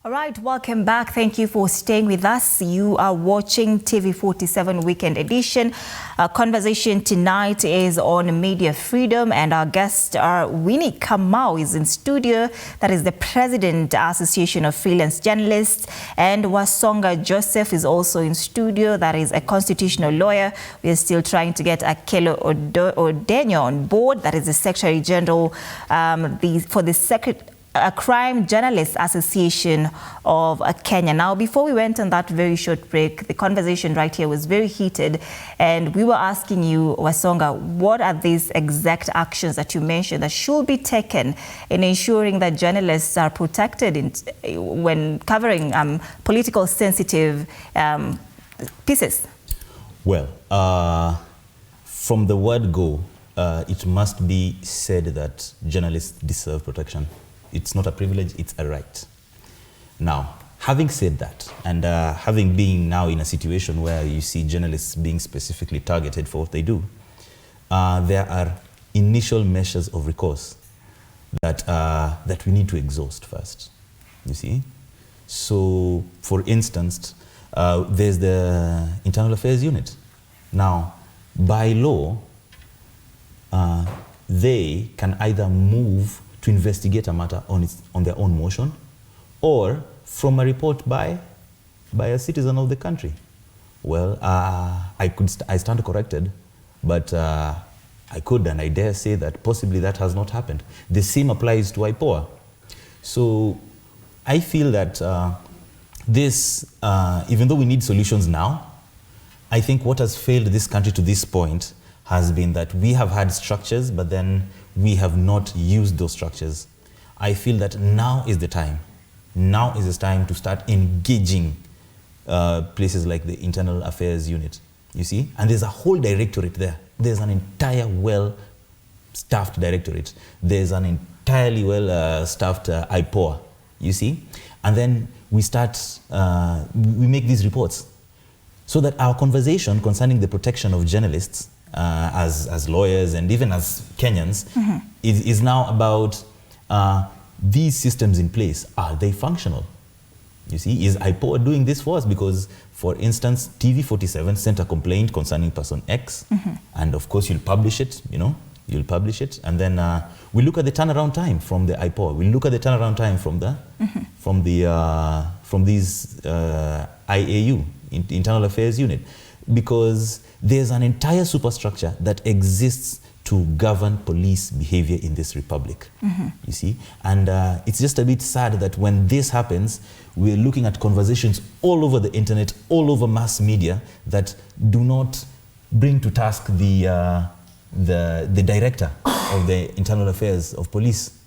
All right, welcome back. Thank you for staying with us. You are watching TV47 Weekend Edition. Our conversation tonight is on media freedom, and our guest, Winnie Kamau, is in studio. That is the President, Association of Freelance Journalists. And Wasonga Joseph is also in studio. That is a constitutional lawyer. We are still trying to get Akelo Odenyo on board. That is the Secretary General for the Crime Journalists Association of Kenya. Now, before we went on that very short break, the conversation right here was very heated, and we were asking you, Wasonga, what are these exact actions that you mentioned that should be taken in ensuring that journalists are protected when covering political sensitive pieces? Well, from the word go, it must be said that journalists deserve protection. It's not a privilege, it's a right. Now, having said that, and having been now in a situation where you see journalists being specifically targeted for what they do, there are initial measures of recourse that we need to exhaust first, you see. So, for instance, there's the Internal Affairs Unit. Now, by law, they can either move to investigate a matter on their own motion, or from a report by a citizen of the country. Well, I stand corrected, but I could and I dare say that possibly that has not happened. The same applies to IPOA. So I feel that even though we need solutions now, I think what has failed this country to this point has been that we have had structures, but then we have not used those structures. I feel that now is the time. Now is the time to start engaging places like the Internal Affairs Unit, you see? And there's a whole directorate there. There's an entire well-staffed directorate. There's an entirely well-staffed IPOA, you see? And then we make these reports so that our conversation concerning the protection of journalists as lawyers and even as Kenyans is now about these systems in place. Are they functional? You see, is IPOA doing this for us? Because, for instance, TV47 sent a complaint concerning person X, and of course you'll publish it, you'll publish it, and then we look at the turnaround time from the IPOA. We look at the turnaround time from these IAU, Internal Affairs Unit, because there's an entire superstructure that exists to govern police behavior in this republic, you see? And it's just a bit sad that when this happens, we're looking at conversations all over the internet, all over mass media, that do not bring to task the director of the Internal Affairs of Police.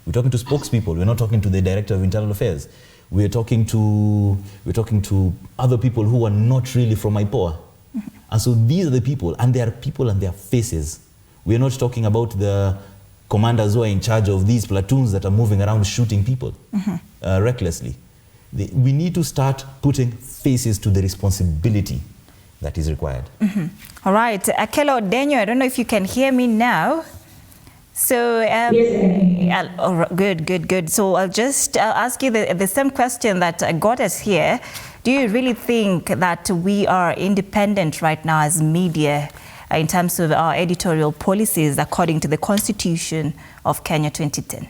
We're talking to spokespeople, we're not talking to the director of Internal Affairs. We're talking to other people who are not really from IPOA. And so these are the people, and they are people and their faces. We're not talking about the commanders who are in charge of these platoons that are moving around shooting people recklessly. We need to start putting faces to the responsibility that is required. All right, Akelo Odenyo, I don't know if you can hear me now. So, yes. Good. So I'll just ask you the same question that got us here. Do you really think that we are independent right now as media in terms of our editorial policies according to the Constitution of Kenya 2010?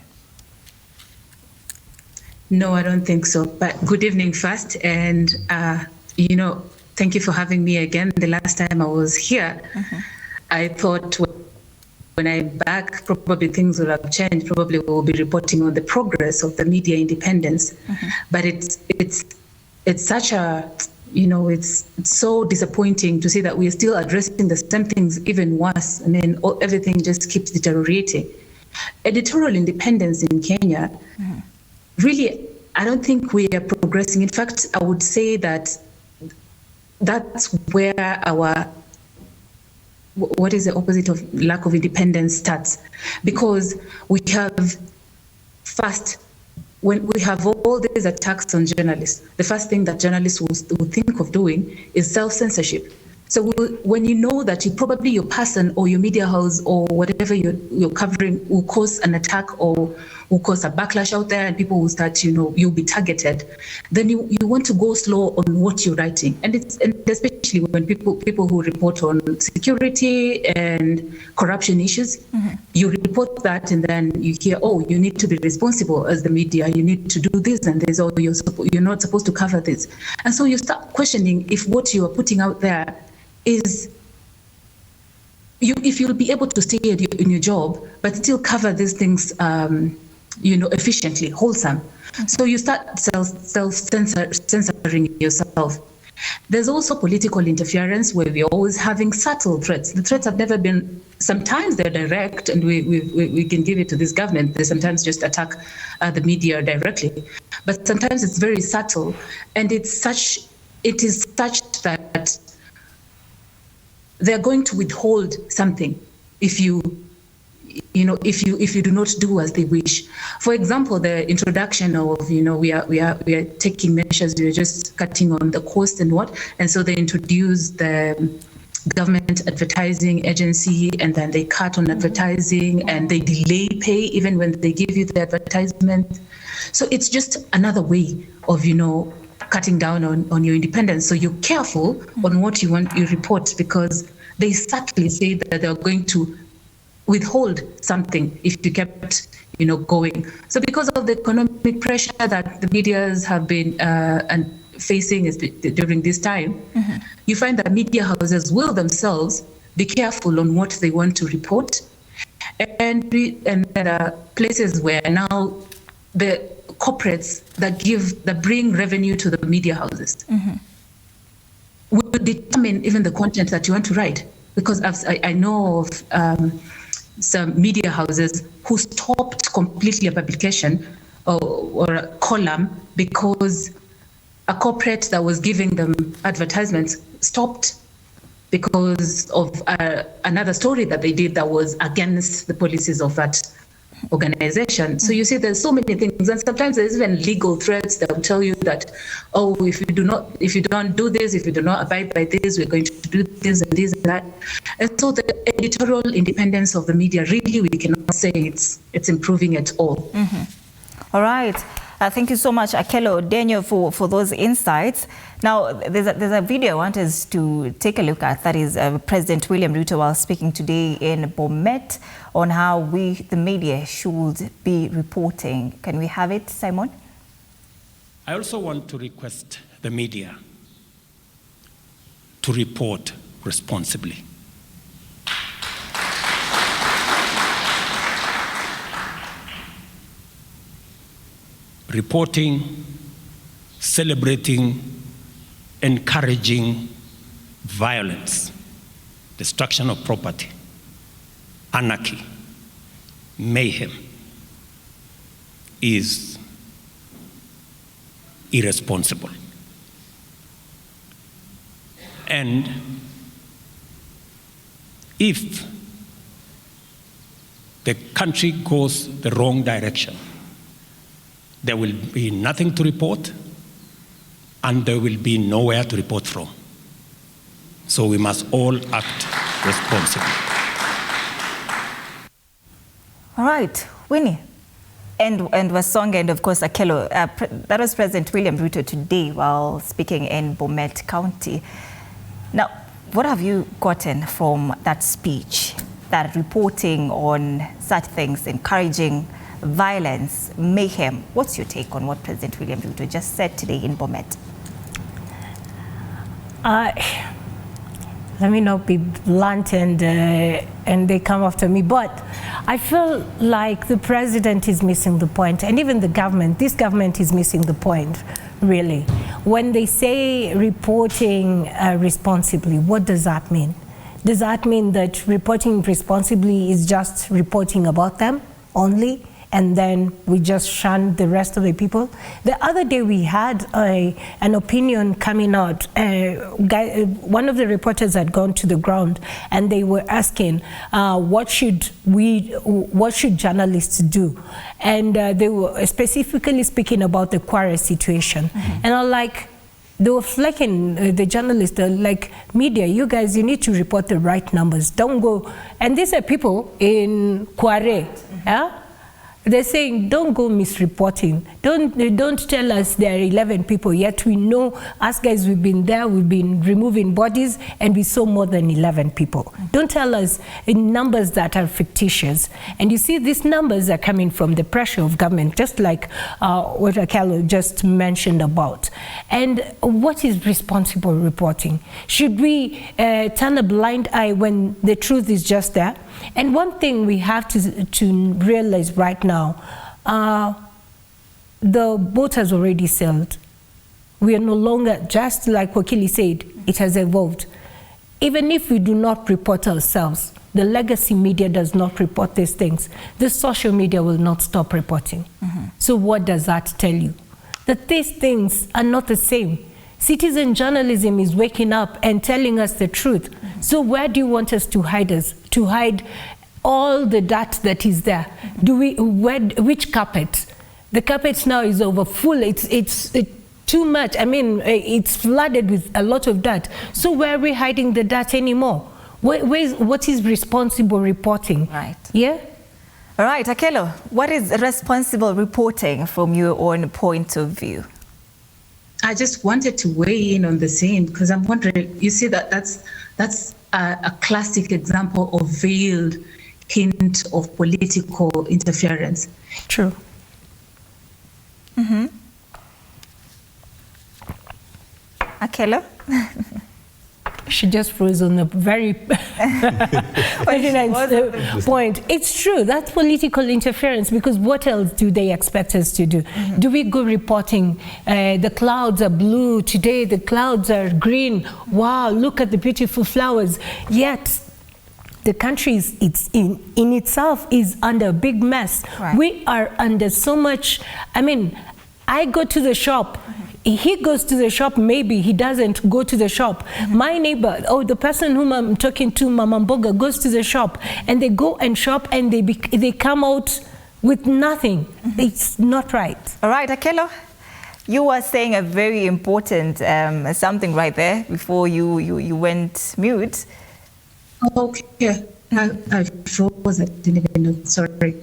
No, I don't think so. But good evening first. And, thank you for having me again. The last time I was here, I thought when I'm back, probably things will have changed. Probably we'll be reporting on the progress of the media independence. But it's such a, it's so disappointing to see that we're still addressing the same things, even worse. I mean, everything just keeps deteriorating. Editorial independence in Kenya, really, I don't think we are progressing. In fact, I would say that that's where what is the opposite of lack of independence starts. Because we have, first, when we have all these attacks on journalists, the first thing that journalists will think of doing is self-censorship. So when you know that probably your person or your media house or whatever you're covering will cause an attack or will cause a backlash out there and people will start, you'll be targeted, then you want to go slow on what you're writing. And especially when people who report on security and corruption issues, you report that and then you hear, oh, you need to be responsible as the media, you need to do this and this, or you're not supposed to cover this. And so you start questioning if what you are putting out there is, if you'll be able to stay in your job, but still cover these things, efficiently, wholesome. So you start self-censoring yourself. There's also political interference where we're always having subtle threats. The threats have never been, sometimes they're direct and we can give it to this government. They sometimes just attack the media directly. But sometimes it's very subtle, and it is such that they're going to withhold something if you do not do as they wish. For example, the introduction of, we are taking measures, we are just cutting on the cost and what, and so they introduce the government advertising agency, and then they cut on advertising and they delay pay even when they give you the advertisement. So it's just another way of, cutting down on your independence. So you're careful on what you report, because they subtly say that they're going to withhold something if you kept, going. So because of the economic pressure that the medias have been facing during this time, you find that media houses will themselves be careful on what they want to report, and there are places where now the corporates that bring revenue to the media houses will determine even the content that you want to write. Because I know of some media houses who stopped completely a publication or a column because a corporate that was giving them advertisements stopped because of another story that they did that was against the policies of that organization. So you see, there's so many things, and sometimes there's even legal threats that will tell you that, oh, if you don't do this, if you do not abide by this, we're going to do this and this and that. And so the editorial independence of the media, really, we cannot say it's improving at all. All right. Thank you so much, Akelo Daniel, for those insights. Now, there's a video I want us to take a look at. That is President William Ruto, while speaking today in Bomet, on how we, the media, should be reporting. Can we have it, Simon? I also want to request the media to report responsibly. Reporting, celebrating, encouraging violence, destruction of property, anarchy, mayhem is irresponsible. And if the country goes the wrong direction, there will be nothing to report, and there will be nowhere to report from. So we must all act responsibly. All right, Winnie and Wasonga, and of course Akelo. That was President William Ruto today while speaking in Bomet County. Now, what have you gotten from that speech, that reporting on such things, encouraging violence, mayhem? What's your take on what President William Ruto just said today in Bomet? Let me not be blunt and they come after me, but I feel like the president is missing the point, and even the government, this government is missing the point, really. When they say reporting responsibly, what does that mean? Does that mean that reporting responsibly is just reporting about them only, and then we just shun the rest of the people? The other day we had an opinion coming out. One of the reporters had gone to the ground and they were asking, what should journalists do? And they were specifically speaking about the Kware situation. And I'm like, they were flecking the journalists, like, media, you guys, you need to report the right numbers. Don't go. And these are people in Kware, yeah? They're saying, don't go misreporting. Don't tell us there are 11 people, yet we know, us guys, we've been there, we've been removing bodies, and we saw more than 11 people. Don't tell us in numbers that are fictitious. And you see, these numbers are coming from the pressure of government, just like what Akelo just mentioned about. And what is responsible reporting? Should we turn a blind eye when the truth is just there? And one thing we have to realize right now, the boat has already sailed. We are no longer, just like Wakili said, it has evolved. Even if we do not report ourselves, the legacy media does not report these things, the social media will not stop reporting. So what does that tell you? That these things are not the same. Citizen journalism is waking up and telling us the truth. So where do you want us to hide us? To hide all the dirt that is there? Which carpet? The carpet now is over full. It's too much. I mean, it's flooded with a lot of dirt. So where are we hiding the dirt anymore? What is responsible reporting? Right. Yeah? All right, Akelo, what is responsible reporting from your own point of view? I just wanted to weigh in on the same, because I'm wondering, you see that's a classic example of veiled hint of political interference. True. Akelo? She just froze on a very point. It's true, that's political interference, because what else do they expect us to do? Do we go reporting, the clouds are blue, today the clouds are green, wow, look at the beautiful flowers, yet the country in itself is under a big mess. Right. We are under so much, I mean, I go to the shop, he goes to the shop, maybe he doesn't go to the shop. My neighbor, the person whom I'm talking to, Mama Mboga, goes to the shop, and they go and shop, and they come out with nothing. It's not right. All right, Akelo, you were saying a very important something right there before you went mute. Okay, I froze. I didn't even know. Sorry.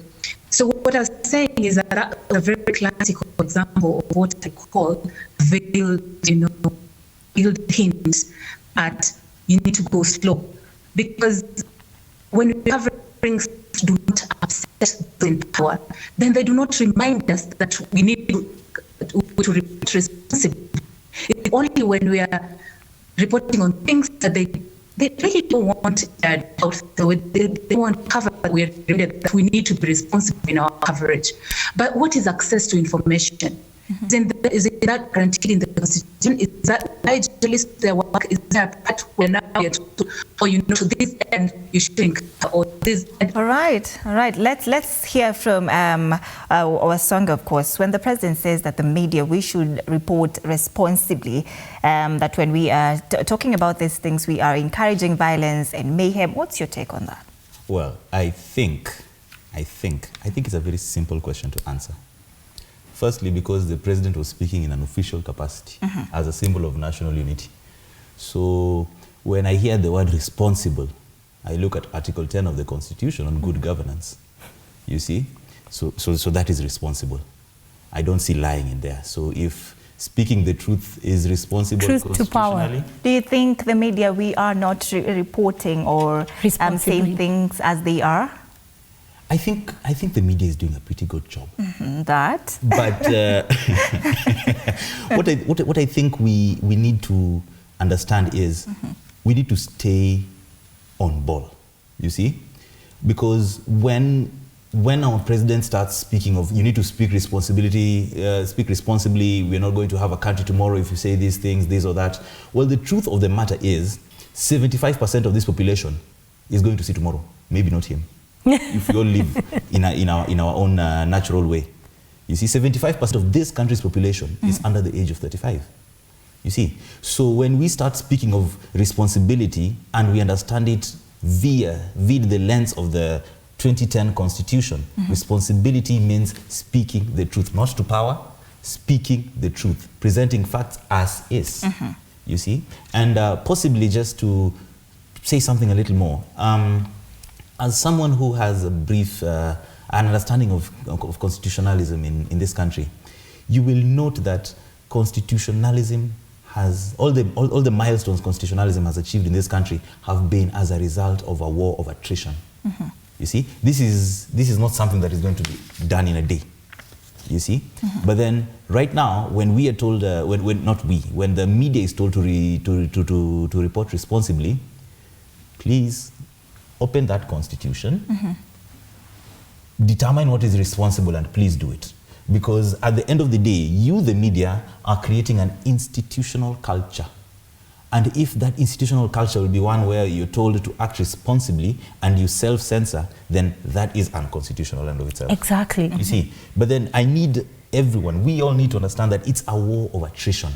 So what I was saying is that that's a very classical example of what I call veiled, veiled hints at you need to go slow. Because when we have things that do not upset those in power, then they do not remind us that we need to report responsibly. It's only when we are reporting on things that they really don't want out, they want cover that we need to be responsible in our coverage. But what is access to information? Is it that guaranteed in the Constitution? Is that why journalists their work? Is there a part where now you're to this end you shouldn't, or this end? All right. Let's hear from our song, of course. When the president says that the media, we should report responsibly, that when we are talking about these things, we are encouraging violence and mayhem. What's your take on that? Well, I think it's a very simple question to answer. Firstly, because the president was speaking in an official capacity as a symbol of national unity. So when I hear the word responsible, I look at Article 10 of the Constitution on good governance. You see? So that is responsible. I don't see lying in there. So if speaking the truth is responsible Truth to power. Do you think the media, we are not reporting or saying things as they are? I think the media is doing a pretty good job. That. But what I think we need to understand is we need to stay on ball. You see, because when our president starts speaking of you need to speak responsibly, we're not going to have a country tomorrow if you say these things, this or that. Well, the truth of the matter is 75% of this population is going to see tomorrow. Maybe not him. If we all live in our own natural way. You see, 75% of this country's population is under the age of 35. You see, so when we start speaking of responsibility and we understand it via the lens of the 2010 Constitution, responsibility means speaking the truth, not to power, speaking the truth, presenting facts as is. You see, and possibly just to say something a little more. As someone who has a brief an understanding of constitutionalism in this country, you will note that constitutionalism has, all the milestones constitutionalism has achieved in this country have been as a result of a war of attrition. You see, this is not something that is going to be done in a day. You see, but then right now, when we are told, when the media is told to report responsibly, please open that constitution, determine what is responsible, and please do it. Because at the end of the day, you, the media, are creating an institutional culture. And if that institutional culture will be one where you're told to act responsibly and you self-censor, then that is unconstitutional in of itself. Exactly. You see, but then I need everyone, we all need to understand that it's a war of attrition.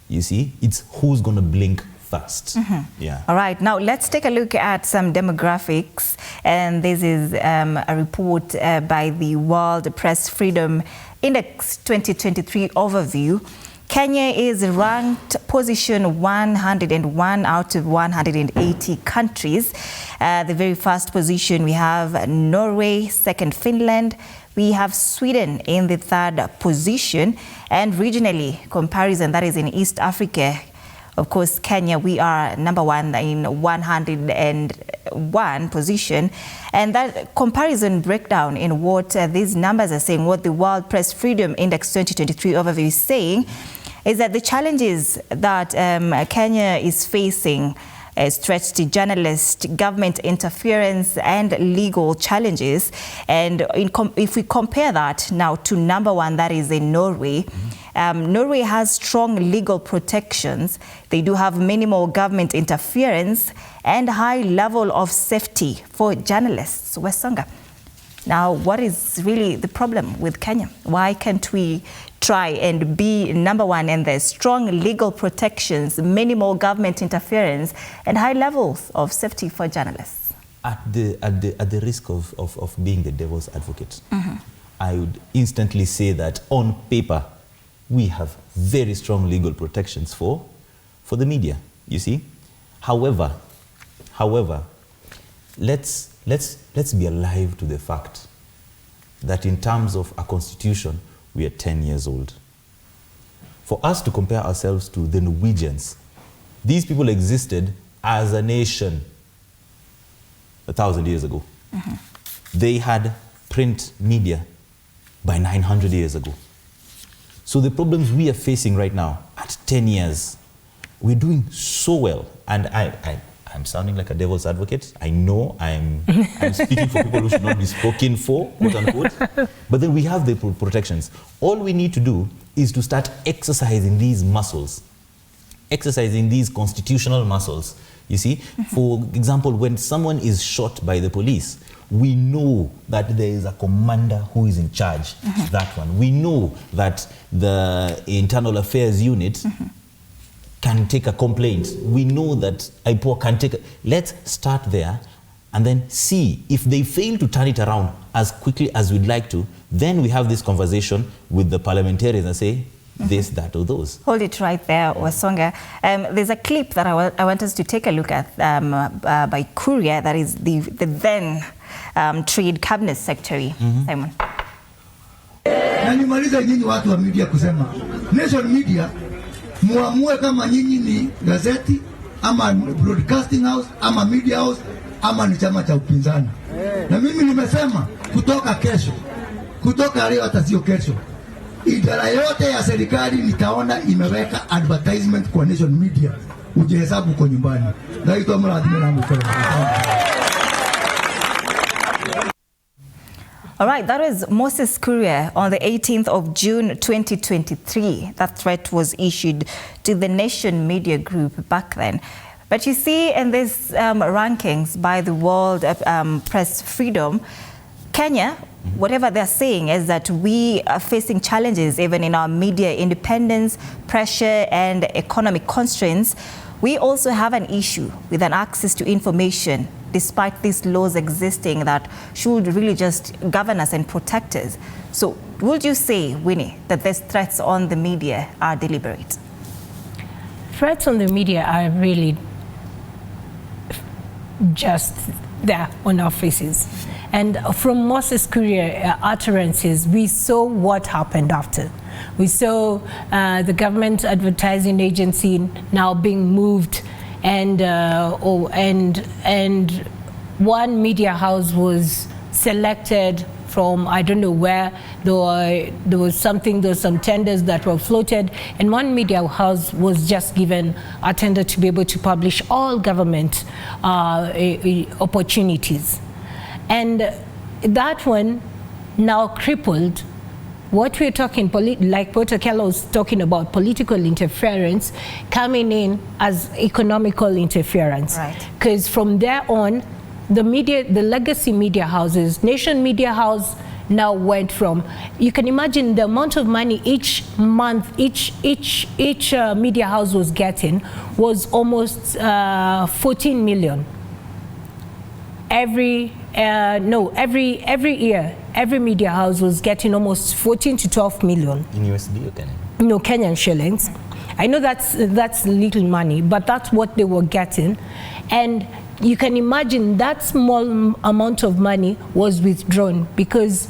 You see, it's who's going to blink first. Yeah. All right, now let's take a look at some demographics. And this is a report by the World Press Freedom Index 2023 overview. Kenya is ranked position 101 out of 180 countries. The very first position, we have Norway, second Finland, we have Sweden in the third position, and regionally comparison, that is in East Africa, of course, Kenya, we are number one in 101 position. And that comparison breakdown in what these numbers are saying, what the World Press Freedom Index 2023 overview is saying, is that the challenges that Kenya is facing as threats to journalists, government interference, and legal challenges. And if we compare that now to number one, that is in Norway, Norway has strong legal protections. They do have minimal government interference and high level of safety for journalists. Wesonga. Now, what is really the problem with Kenya? Why can't we try and be number one in the strong legal protections, minimal government interference, and high levels of safety for journalists? At the risk of being the devil's advocate, I would instantly say that on paper, we have very strong legal protections for the media, you see. However, let's be alive to the fact that in terms of a constitution, we are 10 years old. For us to compare ourselves to the Norwegians, these people existed as a nation 1,000 years ago. They had print media by 900 years ago. So the problems we are facing right now, at 10 years, we're doing so well. And I'm sounding like a devil's advocate. I know I'm speaking for people who should not be spoken for, quote unquote. But then we have the protections. All we need to do is to start exercising these muscles, exercising these constitutional muscles. You see, for example, when someone is shot by the police, we know that there is a commander who is in charge, that one. We know that the internal affairs unit can take a complaint. We know that IPOA can take let's start there and then see if they fail to turn it around as quickly as we'd like to, then we have this conversation with the parliamentarians and say, this, that, or those. Hold it right there, Wasonga. There's a clip that I want us to take a look at by Kuria, that is the then Trade Cabinet Secretary, Simon. Na nimaliza nyinyi watu wa media kusema, Nation Media, muamue kama nyinyi ni gazeti, ama broadcasting house, ama media house, ama ni chama cha upinzani. Na mimi nimesema, kutoka kesho, kutoka leo hata sio kesho, idara yote ya serikali nitaona imeweka advertisement kwa Nation Media. Ujihesabu kwa nyumbani. Naitwa Mradhime na Mufere. All right, that was Moses Kuria on the 18th of June 2023. That threat was issued to the Nation Media Group back then. But you see in these rankings by the World Press Freedom, Kenya, whatever they're saying is that we are facing challenges even in our media independence, pressure, and economic constraints. We also have an issue with an access to information, despite these laws existing that should really just govern us and protect us. So would you say, Winnie, that these threats on the media are deliberate? Threats on the media are really just there on our faces. And from Moses Kuria utterances, we saw what happened after. We saw the government advertising agency now being moved, and one media house was selected from, I don't know where. There was some tenders that were floated, and one media house was just given a tender to be able to publish all government opportunities. And that one now crippled what we're talking, like Protocol was talking about, political interference coming in as economical interference. Because from there on, the legacy media houses, Nation Media House now went from, you can imagine the amount of money each month, each media house was getting was almost 14 million. Every year, every media house was getting almost 14 to 12 million. In USD or Kenyan? No, Kenyan shillings. I know that's little money, but that's what they were getting. And you can imagine that small amount of money was withdrawn because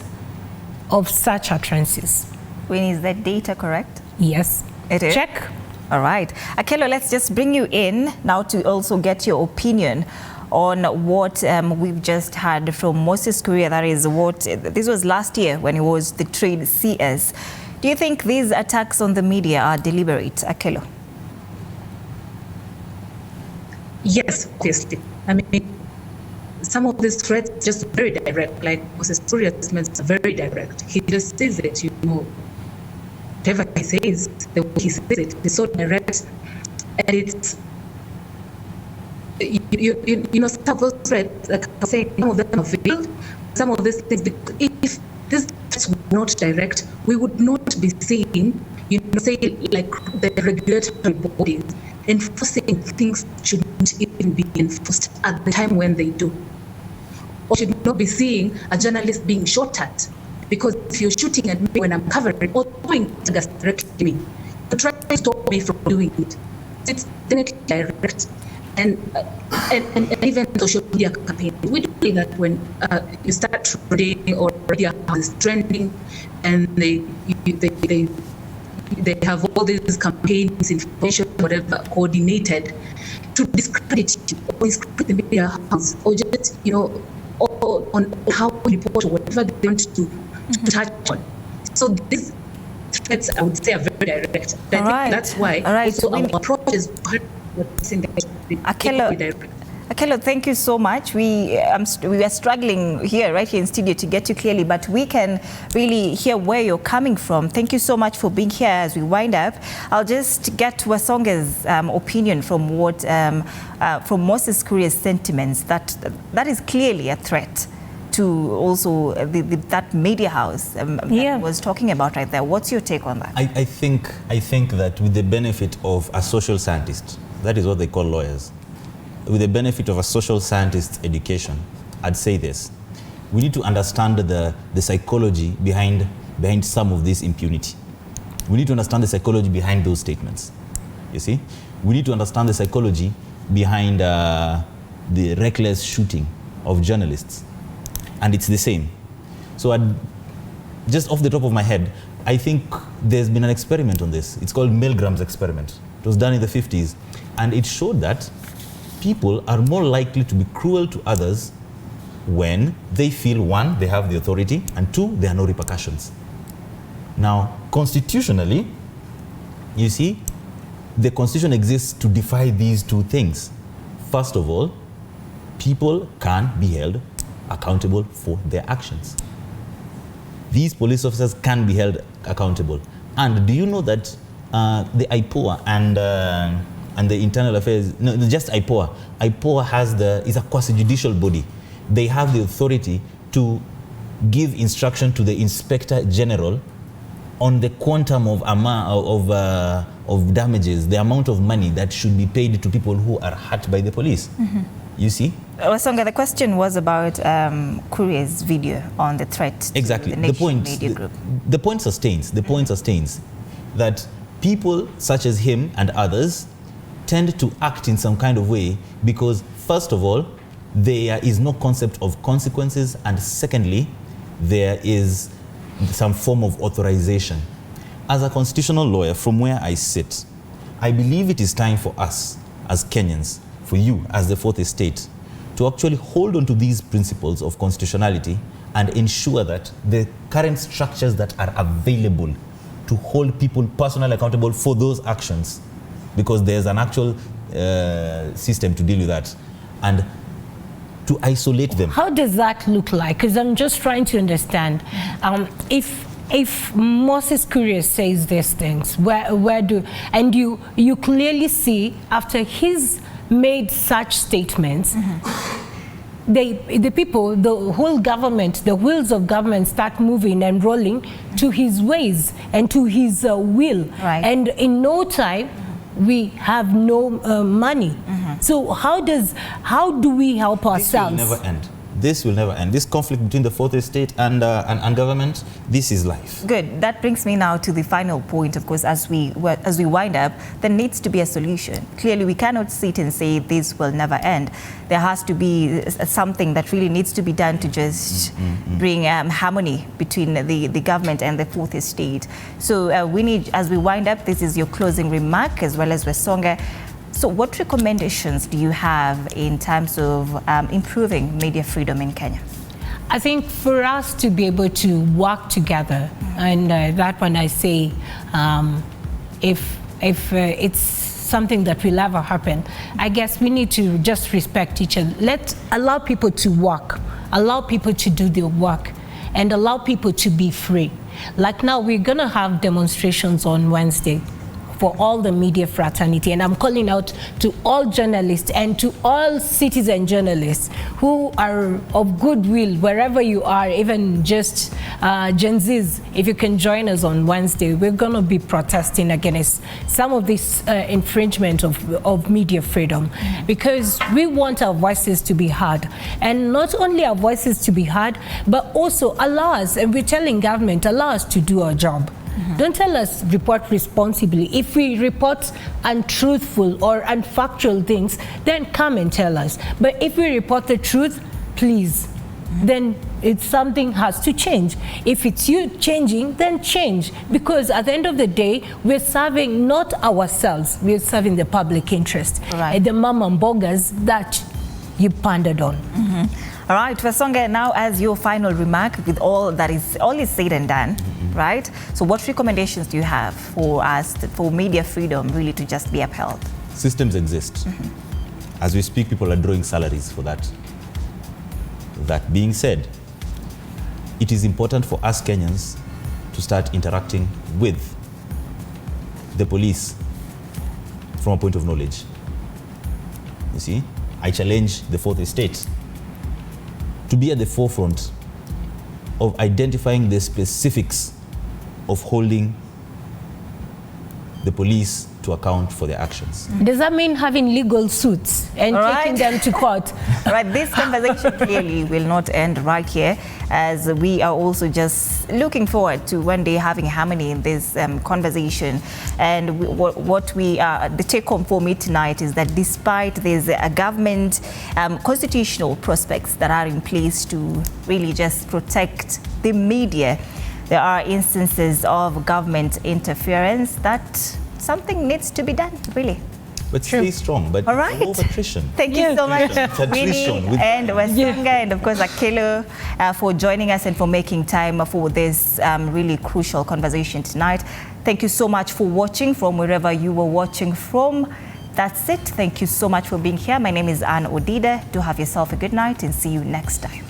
of such utterances. Winnie, is that data correct? Yes. It is? Check. All right. Akelo, let's just bring you in now to also get your opinion on what we've just heard from Moses Kuria. That is what, this was last year when he was the trade CS. Do you think these attacks on the media are deliberate, Akelo? Yes, obviously. I mean, some of these threats just very direct, like Moses Kuria's statements are very direct. He just says it, you know, whatever he says, the way he says it is so direct, and it's, you know, some of those threats, like I was saying, some of them are veiled, some of these things, if these threats were not direct, we would not be seeing, you know, say, like the regulatory bodies enforcing things shouldn't even be enforced at the time when they do. Or should not be seeing a journalist being shot at. Because if you're shooting at me when I'm covering or throwing tear directly at me, you're trying to stop me from doing it. It's definitely direct. And even social media campaigns, we do that when you start trending or media is trending, and they have all these campaigns, information, whatever, coordinated to discredit you or discredit the media house, or just, you know, or on how we report or whatever they want to touch on. So these threats, I would say, are very direct. I think that's why also our approach is Akelo, thank you so much. We are struggling here, right here in studio, to get you clearly, but we can really hear where you're coming from. Thank you so much for being here as we wind up. I'll just get to Wasonga's opinion from what from Moses Kuria's sentiments that is clearly a threat to also that media house that was talking about right there. What's your take on that? I think that with the benefit of a social scientist, that is what they call lawyers, with the benefit of a social scientist's education, I'd say this: we need to understand the psychology behind some of this impunity. We need to understand the psychology behind those statements. You see, we need to understand the psychology behind the reckless shooting of journalists, and it's the same. So just off the top of my head, I think there's been an experiment on this. It's called Milgram's experiment. It was done in the 50s, and it showed that people are more likely to be cruel to others when they feel, one, they have the authority, and two, there are no repercussions. Now, constitutionally, you see, the Constitution exists to defy these two things. First of all, people can be held accountable for their actions. These police officers can be held accountable. And do you know that the IPOA and the Internal Affairs, no, just IPOA. IPOA is a quasi-judicial body. They have the authority to give instruction to the Inspector General on the quantum of damages, the amount of money that should be paid to people who are hurt by the police. Mm-hmm. You see? Wasonga, the question was about Kuria's video on the threat exactly. to the Nation Media Group. The point sustains that people such as him and others tend to act in some kind of way because, first of all, there is no concept of consequences, and secondly, there is some form of authorization. As a constitutional lawyer, from where I sit, I believe it is time for us as Kenyans, for you as the fourth estate, to actually hold on to these principles of constitutionality and ensure that the current structures that are available to hold people personally accountable for those actions, because there's an actual system to deal with that, and to isolate them. How does that look like? Because I'm just trying to understand. If Moses Kuria says these things, and you clearly see after he's made such statements, the people, the whole government, the wheels of government start moving and rolling to his ways and to his will. Right. And in no time, we have no money. So how do we help ourselves? This will never end. This will never end. This conflict between the fourth estate and government, this is life. Good. That brings me now to the final point. Of course, as we wind up, there needs to be a solution. Clearly, we cannot sit and say this will never end. There has to be something that really needs to be done to just bring harmony between the government and the fourth estate. So we need, as we wind up, this is your closing remark as well as Wesonga. So what recommendations do you have in terms of improving media freedom in Kenya? I think for us to be able to work together, and that when I say if it's something that will ever happen, I guess we need to just respect each other. Allow people to work, allow people to do their work, and allow people to be free. Like now, we're gonna have demonstrations on Wednesday for all the media fraternity, and I'm calling out to all journalists and to all citizen journalists who are of goodwill wherever you are, even just Gen Zs. If you can join us on Wednesday, we're going to be protesting against some of this infringement of media freedom, because we want our voices to be heard, and not only our voices to be heard, but also allow us, and we're telling government, allow us to do our job. Don't tell us report responsibly. If we report untruthful or unfactual things, then come and tell us. But if we report the truth, please, then it's something has to change. If it's you changing, then change. Because at the end of the day, we're serving not ourselves, we're serving the public interest. Right. The mama mbogas that you pandered on. All right, Wesonga, now as your final remark, with all is said and done, right? So what recommendations do you have for us, for media freedom really to just be upheld? Systems exist. As we speak, people are drawing salaries for that. That being said, it is important for us Kenyans to start interacting with the police from a point of knowledge. You see, I challenge the fourth estate to be at the forefront of identifying the specifics of holding the police to account for their actions. Does that mean having legal suits and taking them to court? All right, this conversation clearly will not end right here, as we are also just looking forward to one day having harmony in this conversation. And what the take home for me tonight is that despite there's a government constitutional prospects that are in place to really just protect the media, there are instances of government interference that something needs to be done, really. But stay strong, but all right. no attrition. Thank you so much, Winnie and Wesonga, and of course Akelo, for joining us and for making time for this really crucial conversation tonight. Thank you so much for watching from wherever you were watching from. That's it. Thank you so much for being here. My name is Anne Odida. Do have yourself a good night and see you next time.